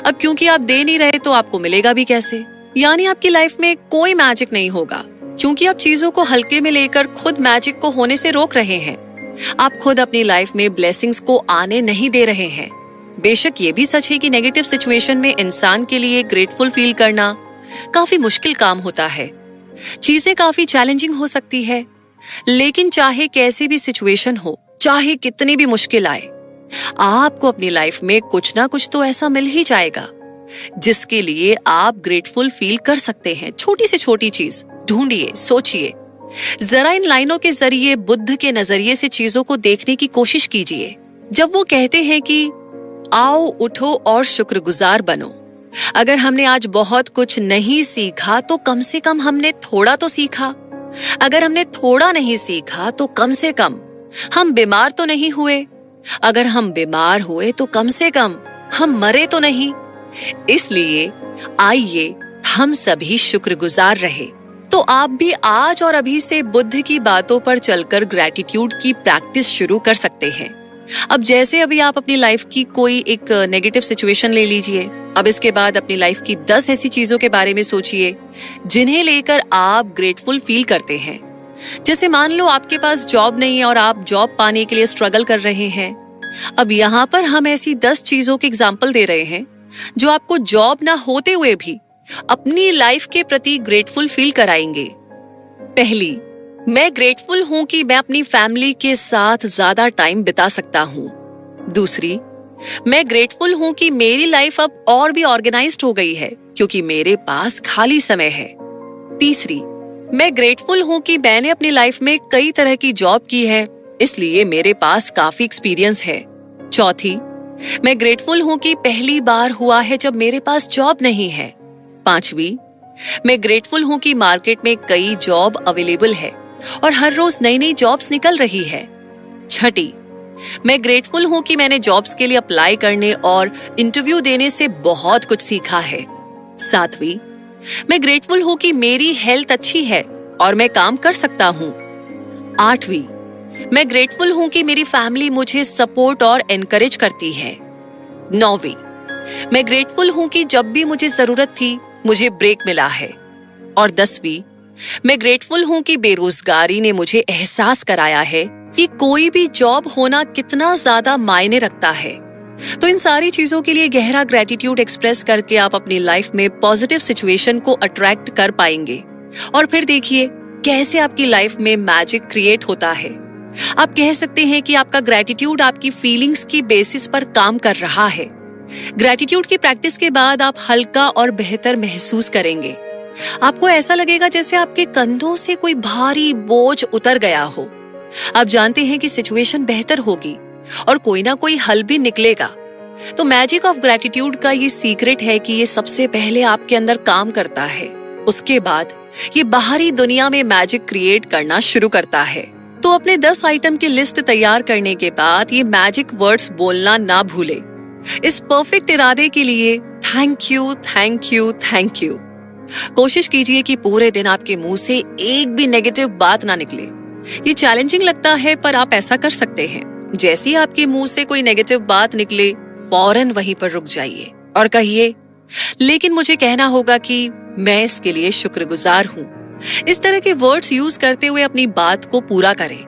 अब क्योंकि आप दे नहीं रहे तो आपको मिलेगा भी कैसे, यानी आपकी लाइफ में कोई मैजिक नहीं होगा, क्योंकि आप चीजों को हल्के में लेकर खुद मैजिक को होने से रोक रहे हैं। आप खुद अपनी लाइफ में ब्लेसिंग्स को आने नहीं दे रहे हैं। बेशक ये भी सच है कि नेगेटिव सिचुएशन में इंसान के लिए ग्रेटफुल फील करना काफी मुश्किल काम होता है। चीजें काफी चैलेंजिंग हो सकती है, लेकिन चाहे कैसी भी सिचुएशन हो, चाहे कितनी भी मुश्किल आए, आपको अपनी लाइफ में कुछ ना कुछ तो ऐसा मिल ही जाएगा जिसके लिए आप ग्रेटफुल फील कर सकते हैं। छोटी से छोटी चीज ढूंढिए, सोचिए, जरा इन लाइनों के जरिए बुद्ध के नजरिए से चीजों को देखने की कोशिश कीजिए। जब वो कहते हैं कि आओ उठो और शुक्रगुजार बनो, अगर हमने आज बहुत कुछ नहीं सीखा तो कम से कम हमने थोड़ा तो सीखा। अगर हमने थोड़ा नहीं सीखा तो कम से कम हम बीमार तो नहीं हुए। अगर हम बीमार हुए तो कम से कम हम मरे तो नहीं। इसलिए आइए हम सभी शुक्रगुजार रहे। तो आप भी आज और अभी से बुद्ध की बातों पर चलकर ग्रैटिट्यूड की प्रैक्टिस शुरू कर सकते हैं। अब जैसे अभी आप अपनी लाइफ की कोई एक नेगेटिव सिचुएशन ले लीजिए, अब इसके बाद अपनी लाइफ की 10 ऐसी चीजों के बारे में सोचिए जिन्हें लेकर आप ग्रेटफुल फील करते हैं। जैसे मान लो आपके पास जॉब नहीं है और आप जॉब पाने के लिए स्ट्रगल कर रहे हैं। अब यहाँ पर हम ऐसी 10 चीजों के एग्जाम्पल दे रहे हैं जो आपको जॉब ना होते हुए भी अपनी लाइफ के प्रति ग्रेटफुल फील कराएंगे। पहली, मैं ग्रेटफुल हूं कि मैं अपनी फैमिली के साथ ज्यादा टाइम बिता सकता हूं। दूसरी, मैं ग्रेटफुल हूं कि मेरी लाइफ अब और भी ऑर्गेनाइज्ड हो गई है क्योंकि मेरे पास खाली समय है। तीसरी, मैं ग्रेटफुल हूं कि मैंने अपनी लाइफ में कई तरह की जॉब की है, इसलिए मेरे पास काफी एक्सपीरियंस है। चौथी, मैं ग्रेटफुल हूं कि पहली बार हुआ है जब मेरे पास जॉब नहीं है। पांचवी, मैं ग्रेटफुल हूं कि मार्केट में कई जॉब अवेलेबल है और हर रोज नई नई जॉब्स निकल रही है। छठी, मैं ग्रेटफुल हूं कि मैंने जॉब्स के लिए अप्लाई करने और इंटरव्यू देने से बहुत कुछ सीखा है। सातवीं, मैं ग्रेटफुल हूं कि मेरी हेल्थ अच्छी है और मैं काम कर सकता हूं। आठवीं, मैं ग्रेटफुल हूं कि मेरी फैमिली मुझे सपोर्ट और एनकरेज करती है। नौवीं, मैं ग्रेटफुल हूं कि जब भी मुझे जरूरत थी मुझे ब्रेक मिला है। और 10वीं, मैं ग्रेटफुल हूं कि बेरोजगारी ने मुझे एहसास कराया है कि कोई भी जॉब होना कितना ज्यादा मायने रखता है। तो इन सारी चीजों के लिए गहरा ग्रेटिट्यूड एक्सप्रेस करके आप अपनी लाइफ में पॉजिटिव सिचुएशन को अट्रैक्ट कर पाएंगे और फिर देखिए कैसे आपकी लाइफ में मैजिक क्रिएट होता है। आप कह सकते हैं कि आपका ग्रेटिट्यूड आपकी फीलिंग्स की बेसिस पर काम कर रहा है। ग्रेटिट्यूड की प्रैक्टिस के बाद आप हल्का और बेहतर महसूस करेंगे। आपको ऐसा लगेगा जैसे आपके कंधों से कोई भारी बोझ उतर गया हो। आप जानते हैं कि सिचुएशन बेहतर होगी और कोई ना कोई हल भी निकलेगा। तो मैजिक ऑफ ग्रेटिट्यूड का ये सीक्रेट है कि ये सबसे पहले आपके अंदर काम करता है, उसके बाद ये बाहरी दुनिया में मैजिक क्रिएट करना शुरू करता है। तो अपने 10 आइटम की लिस्ट तैयार करने के बाद ये मैजिक वर्ड्स बोलना ना भूले। इस परफेक्ट इरादे के लिए thank you, thank you, thank you. कोशिश कीजिए कि पूरे दिन आपके मुंह से एक भी नेगेटिव बात ना निकले। ये चैलेंजिंग लगता है पर आप ऐसा कर सकते हैं। जैसे ही आपके मुंह से कोई नेगेटिव बात निकले, फौरन वहीं पर रुक जाइए और कहिए, लेकिन मुझे कहना होगा कि मैं इसके लिए शुक्रगुजार हूँ। इस तरह के वर्ड्स यूज करते हुए अपनी बात को पूरा करें।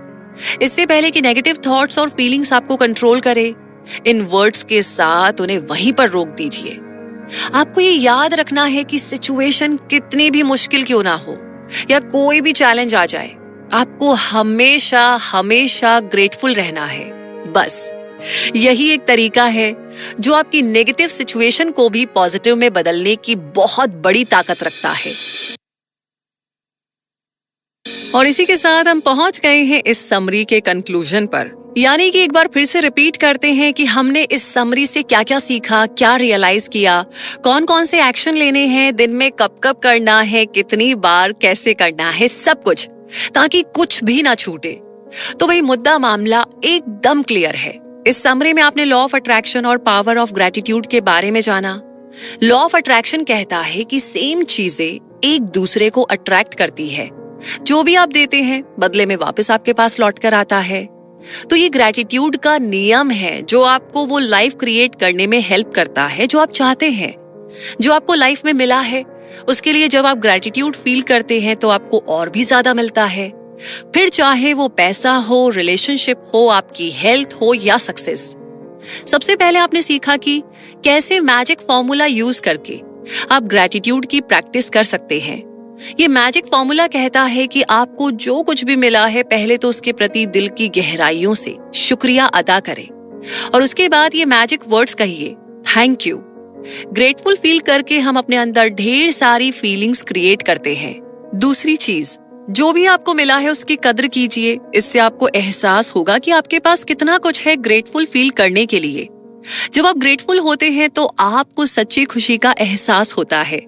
इससे पहले कि नेगेटिव थॉट्स और फीलिंग्स आपको कंट्रोल करे, इन वर्ड्स के साथ उन्हें वहीं पर रोक दीजिए। आपको ये याद रखना है कि सिचुएशन कितनी भी मुश्किल क्यों ना हो, या कोई भी चैलेंज आ जाए, आपको हमेशा हमेशा ग्रेटफुल रहना है। बस यही एक तरीका है जो आपकी नेगेटिव सिचुएशन को भी पॉजिटिव में बदलने की बहुत बड़ी ताकत रखता है। और इसी के साथ हम पहुंच गए हैं इस समरी के कंक्लूजन पर। यानी कि एक बार फिर से रिपीट करते हैं कि हमने इस समरी से क्या क्या सीखा, क्या रियलाइज किया, कौन कौन से एक्शन लेने हैं, दिन में कब कब करना है, कितनी बार, कैसे करना है, सब कुछ, ताकि कुछ भी ना छूटे। तो भाई मुद्दा मामला एकदम क्लियर है। इस समरी में आपने लॉ ऑफ अट्रैक्शन और पावर ऑफ ग्रेटिट्यूड के बारे में जाना। लॉ ऑफ अट्रैक्शन कहता है कि सेम चीजें एक दूसरे को अट्रैक्ट करती है। जो भी आप देते हैं बदले में वापस आपके पास लौट कर आता है। तो ये ग्रेटिट्यूड का नियम है जो आपको वो लाइफ क्रिएट करने में हेल्प करता है जो आप चाहते हैं। जो आपको लाइफ में मिला है उसके लिए जब आप ग्रेटिट्यूड फील करते हैं तो आपको और भी ज्यादा मिलता है। फिर चाहे वो पैसा हो, रिलेशनशिप हो, आपकी हेल्थ हो या सक्सेस। सबसे पहले आपने सीखा कि कैसे मैजिक फॉर्मूला यूज करके आप ग्रेटिट्यूड की प्रैक्टिस कर सकते हैं। ये मैजिक फॉर्मूला कहता है कि आपको जो कुछ भी मिला है पहले तो उसके प्रति दिल की गहराइयों से शुक्रिया अदा करें और उसके बाद ये मैजिक वर्ड्स कहिए, थैंक यू। ग्रेटफुल फील करके हम अपने अंदर ढेर सारी फीलिंग्स क्रिएट करते हैं। दूसरी चीज, जो भी आपको मिला है उसकी कद्र कीजिए। इससे आपको एहसास होगा कि आपके पास कितना कुछ है ग्रेटफुल फील करने के लिए। जब आप ग्रेटफुल होते हैं तो आपको सच्ची खुशी का एहसास होता है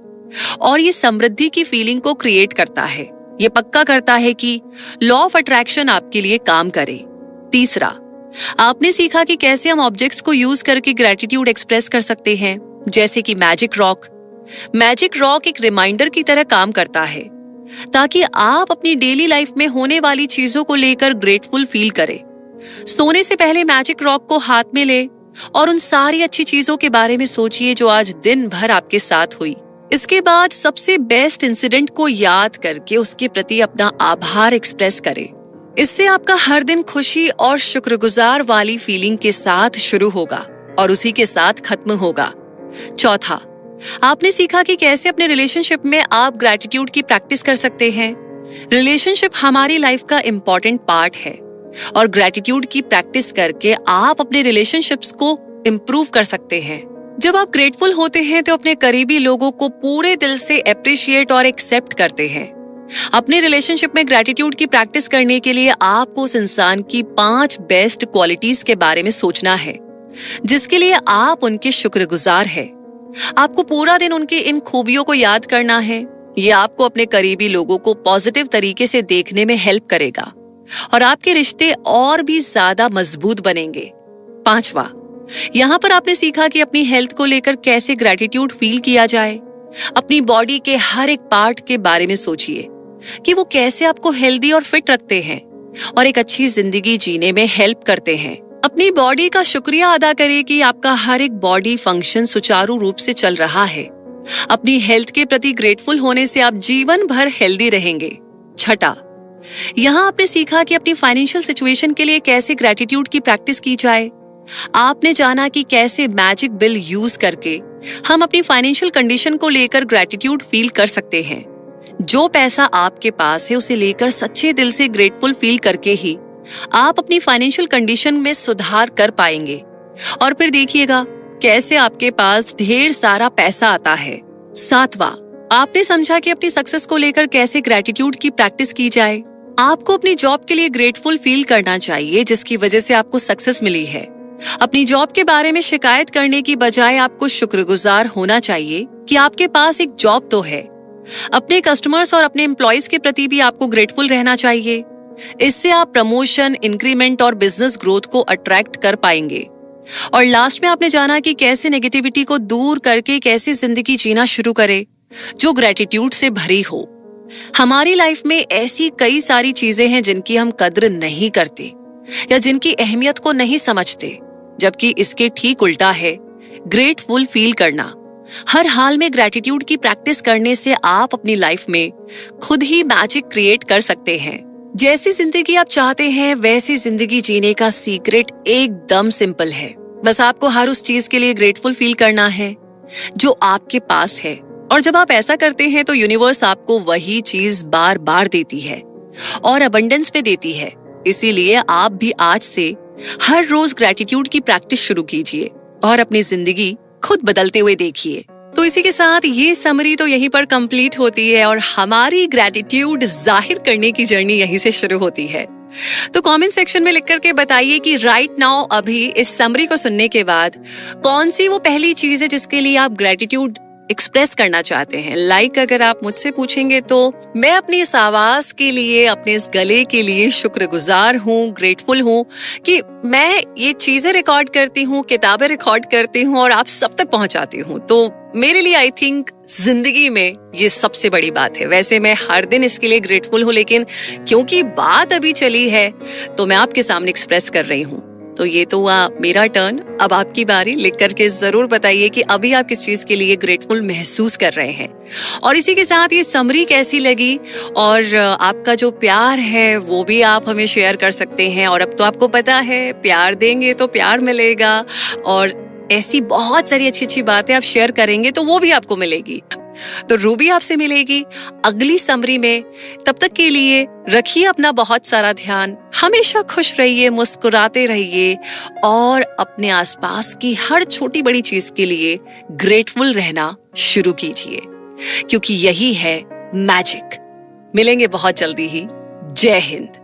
और ये समृद्धि की फीलिंग को क्रिएट करता है। ये पक्का करता है कि लॉ ऑफ अट्रैक्शन आपके लिए काम करे। तीसरा, आपने सीखा कि कैसे हम ऑब्जेक्ट्स को यूज करके ग्रेटिट्यूड एक्सप्रेस कर सकते हैं, जैसे कि मैजिक रॉक। मैजिक रॉक एक रिमाइंडर की तरह काम करता है ताकि आप अपनी डेली लाइफ में होने वाली चीजों को लेकर ग्रेटफुल फील करें। सोने से पहले मैजिक रॉक को हाथ में ले और उन सारी अच्छी चीजों के बारे में सोचिए जो आज दिन भर आपके साथ हुई। इसके बाद सबसे बेस्ट इंसिडेंट को याद करके उसके प्रति अपना आभार एक्सप्रेस करें। इससे आपका हर दिन खुशी और शुक्रगुजार वाली फीलिंग के साथ शुरू होगा और उसी के साथ खत्म होगा। चौथा, आपने सीखा कि कैसे अपने रिलेशनशिप में आप ग्रेटिट्यूड की प्रैक्टिस कर सकते हैं। रिलेशनशिप हमारी लाइफ का इम्पोर्टेंट पार्ट है और ग्रेटिट्यूड की प्रैक्टिस करके आप अपने रिलेशनशिप्स को इम्प्रूव कर सकते हैं। जब आप ग्रेटफुल होते हैं तो अपने करीबी लोगों को पूरे दिल से अप्रिशिएट और एक्सेप्ट करते हैं। अपने रिलेशनशिप में ग्रेटिट्यूड की प्रैक्टिस करने के लिए आपको उस इंसान की 5 बेस्ट क्वालिटीज के बारे में सोचना है जिसके लिए आप उनके शुक्रगुजार हैं। आपको पूरा दिन उनकी इन खूबियों को याद करना है। ये आपको अपने करीबी लोगों को पॉजिटिव तरीके से देखने में हेल्प करेगा और आपके रिश्ते और भी ज्यादा मजबूत बनेंगे। पांचवा, यहाँ पर आपने सीखा कि अपनी हेल्थ को लेकर कैसे ग्रेटिट्यूड फील किया जाए। अपनी बॉडी के हर एक पार्ट के बारे में सोचिए कि वो कैसे आपको हेल्दी और फिट रखते हैं और एक अच्छी जिंदगी जीने में हेल्प करते हैं। अपनी बॉडी का शुक्रिया अदा करें कि आपका हर एक बॉडी फंक्शन सुचारू रूप से चल रहा है। अपनी हेल्थ के प्रति ग्रेटफुल होने से आप जीवन भर हेल्दी रहेंगे। छठा, यहाँ आपने सीखा कि अपनी फाइनेंशियल सिचुएशन के लिए कैसे ग्रेटिट्यूड की प्रैक्टिस की जाए। आपने जाना कि कैसे मैजिक बिल यूज करके हम अपनी फाइनेंशियल कंडीशन को लेकर ग्रेटिट्यूड फील कर सकते हैं। जो पैसा आपके पास है उसे लेकर सच्चे दिल से ग्रेटफुल फील करके ही आप अपनी फाइनेंशियल कंडीशन में सुधार कर पाएंगे और फिर देखिएगा कैसे आपके पास ढेर सारा पैसा आता है। सातवां, आपने समझा कि अपनी सक्सेस को लेकर कैसे ग्रेटिट्यूड की प्रैक्टिस की जाए। आपको अपनी जॉब के लिए ग्रेटफुल फील करना चाहिए जिसकी वजह से आपको सक्सेस मिली है। अपनी जॉब के बारे में शिकायत करने की बजाय आपको शुक्रगुजार होना चाहिए कि आपके पास एक जॉब तो है। अपने कस्टमर्स और अपने एम्प्लॉइज के प्रति भी आपको ग्रेटफुल रहना चाहिए। इससे आप प्रमोशन, इंक्रीमेंट और बिजनेस ग्रोथ को अट्रैक्ट कर पाएंगे। और लास्ट में आपने जाना कि कैसे नेगेटिविटी को दूर करके कैसे जिंदगी जीना शुरू करें जो ग्रेटिट्यूड से भरी हो। हमारी लाइफ में ऐसी कई सारी चीजें हैं जिनकी हम कद्र नहीं करते या जिनकी अहमियत को नहीं समझते, जबकि इसके ठीक उल्टा है ग्रेटफुल फील करना। हर हाल में ग्रेटिट्यूड की प्रैक्टिस करने से आप अपनी लाइफ में खुद ही मैजिक क्रिएट कर सकते हैं। जैसी जिंदगी आप चाहते हैं वैसी जिंदगी जीने का सीक्रेट एकदम सिंपल है। बस आपको हर उस चीज के लिए ग्रेटफुल फील करना है जो आपके पास है और जब आप ऐसा करते हैं तो यूनिवर्स आपको वही चीज बार बार देती है और अबंडेंस पे देती है। इसीलिए आप भी आज से हर रोज ग्रेटिट्यूड की प्रैक्टिस शुरू कीजिए और अपनी जिंदगी खुद बदलते हुए देखिए। तो इसी के साथ ये समरी तो यहीं पर कंप्लीट होती है और हमारी ग्रेटिट्यूड जाहिर करने की जर्नी यहीं से शुरू होती है। तो कमेंट सेक्शन में लिख करके बताइए कि राइट नाउ अभी इस समरी को सुनने के बाद कौन सी वो पहली चीज है जिसके लिए आप ग्रेटिट्यूड एक्सप्रेस करना चाहते हैं। लाइक अगर आप मुझसे पूछेंगे तो मैं अपनी इस आवाज के लिए, अपने इस गले के लिए शुक्रगुजार हूँ, ग्रेटफुल हूँ कि मैं ये चीजें रिकॉर्ड करती हूँ, किताबें रिकॉर्ड करती हूँ और आप सब तक पहुंचाती हूँ। तो मेरे लिए आई थिंक जिंदगी में ये सबसे बड़ी बात है। वैसे मैं हर दिन इसके लिए ग्रेटफुल हूँ, लेकिन क्योंकि बात अभी चली है तो मैं आपके सामने एक्सप्रेस कर रही हूँ। तो ये तो हुआ मेरा टर्न, अब आपकी बारी। लिख करके जरूर बताइए कि अभी आप किस चीज के लिए ग्रेटफुल महसूस कर रहे हैं। और इसी के साथ ये समरी कैसी लगी और आपका जो प्यार है वो भी आप हमें शेयर कर सकते हैं। और अब तो आपको पता है प्यार देंगे तो प्यार मिलेगा, और ऐसी बहुत सारी अच्छी अच्छी बातें आप शेयर करेंगे तो वो भी आपको मिलेगी। तो रूबी आपसे मिलेगी अगली समरी में। तब तक के लिए रखिए अपना बहुत सारा ध्यान, हमेशा खुश रहिए, मुस्कुराते रहिए और अपने आसपास की हर छोटी बड़ी चीज के लिए ग्रेटफुल रहना शुरू कीजिए, क्योंकि यही है मैजिक। मिलेंगे बहुत जल्दी ही। जय हिंद।